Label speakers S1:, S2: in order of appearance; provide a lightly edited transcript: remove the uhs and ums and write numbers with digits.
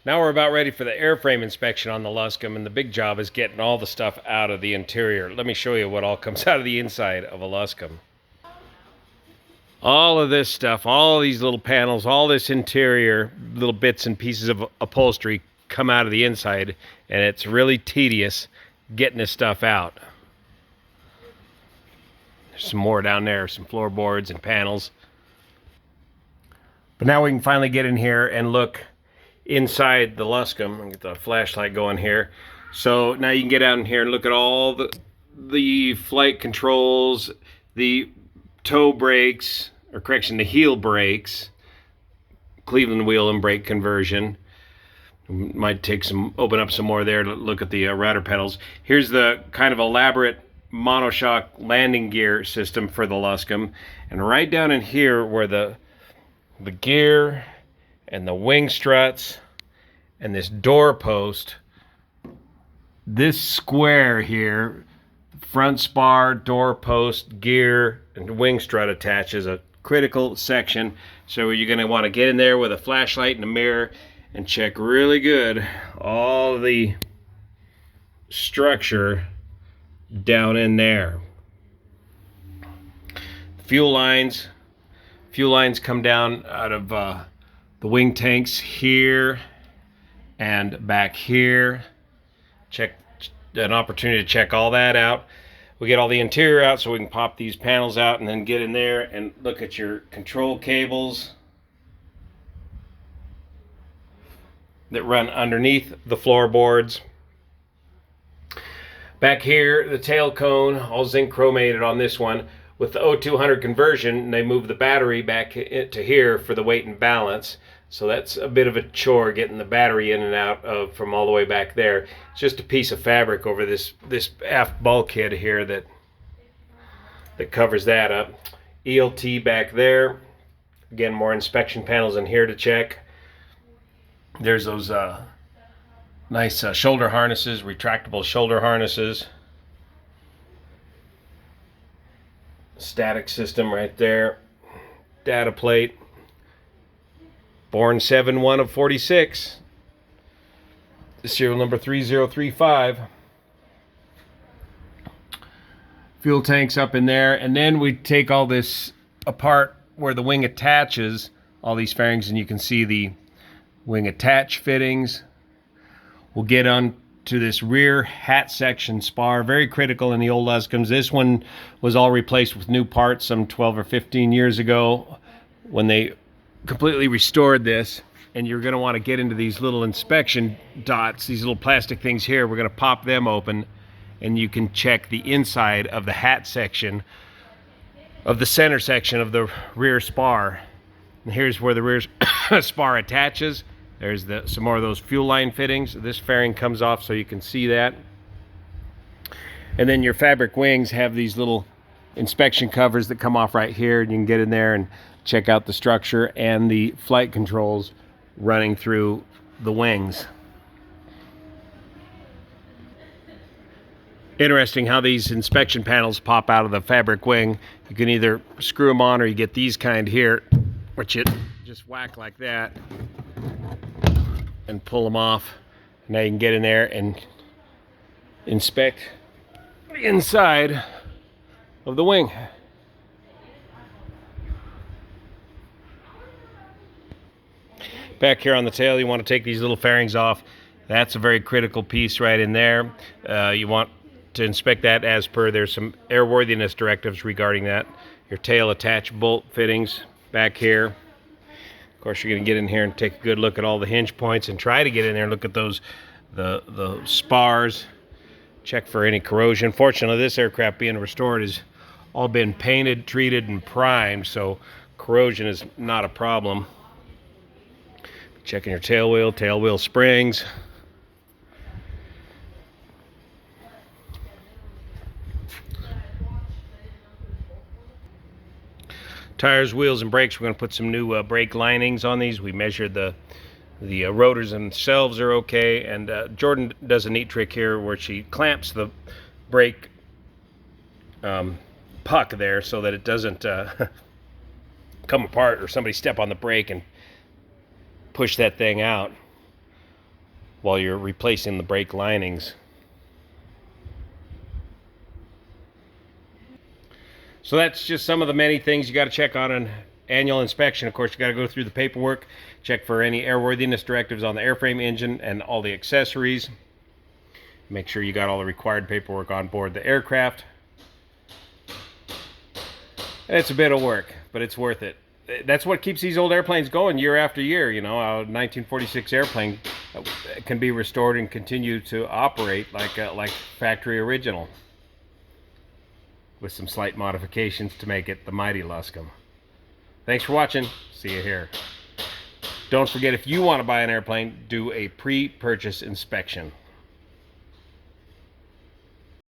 S1: Now we're about ready for the airframe inspection on the Luscombe, and the big job is getting all the stuff out of the interior. Let me show you what all comes out of the inside of a Luscombe. All of this stuff, all these little panels, all this interior, little bits and pieces of upholstery come out of the inside, and it's really tedious getting this stuff out. There's some more down there, some floorboards and panels. But now we can finally get in here and look inside the Luscombe. I'll get the flashlight going here. So now you can get out in here and look at all the flight controls, the toe brakes, or correction, the heel brakes, Cleveland wheel and brake conversion. Might open up some more there to look at the rudder pedals. Here's the kind of elaborate monoshock landing gear system for the Luscombe. And right down in here where the gear and the wing struts and this door post, this square here, front spar, door post, gear, and wing strut attaches a critical section. So you're going to want to get in there with a flashlight and a mirror and check really good all the structure down in there. Fuel lines come down out of the wing tanks here and back here. Check an opportunity to check all that out. We get all the interior out so we can pop these panels out and then get in there and look at your control cables that run underneath the floorboards. Back here, the tail cone, all zinc chromated on this one. With the O200 conversion, they move the battery back to here for the weight and balance. So that's a bit of a chore getting the battery in and out from all the way back there. It's just a piece of fabric over this aft bulkhead here that covers that up. ELT back there. Again, more inspection panels in here to check. There's those nice shoulder harnesses, retractable shoulder harnesses. Static system right there. Data plate. Born 7/1 of 46. Serial number 3035. Fuel tanks up in there. And then we take all this apart where the wing attaches, all these fairings, and you can see the wing attach fittings. We'll get on to this rear hat section spar, very critical in the old Luscombes. This one was all replaced with new parts some 12 or 15 years ago when they completely restored this. And you're going to want to get into these little inspection dots, these little plastic things here. We're going to pop them open and you can check the inside of the hat section of the center section of the rear spar. And here's where the rear spar attaches. There's some more of those fuel line fittings. This fairing comes off so you can see that. And then your fabric wings have these little inspection covers that come off right here, and you can get in there and check out the structure and the flight controls running through the wings. Interesting how these inspection panels pop out of the fabric wing. You can either screw them on or you get these kind here, which you just whack like that and pull them off. Now you can get in there and inspect the inside of the wing. Back here on the tail, you want to take these little fairings off. That's a very critical piece right in there. You want to inspect that as per, there's some airworthiness directives regarding that. Your tail attach bolt fittings back here. Of course, you're going to get in here and take a good look at all the hinge points and try to get in there and look at those, the spars. Check for any corrosion. Fortunately, this aircraft being restored has all been painted, treated, and primed, so corrosion is not a problem. Checking your tail wheel springs. Tires, wheels, and brakes. We're going to put some new brake linings on these. We measured the rotors themselves are okay, and Jordan does a neat trick here where she clamps the brake puck there so that it doesn't come apart or somebody step on the brake and push that thing out. while you're replacing the brake linings. So that's just some of the many things you got to check on an annual inspection. Of course, you got to go through the paperwork, check for any airworthiness directives on the airframe, engine, and all the accessories. Make sure you got all the required paperwork on board the aircraft. And it's a bit of work, but it's worth it. That's what keeps these old airplanes going year after year. You know, a 1946 airplane can be restored and continue to operate like factory original, with some slight modifications to make it the mighty Luscombe. Thanks for watching. See you here. Don't forget, if you want to buy an airplane, do a pre-purchase inspection.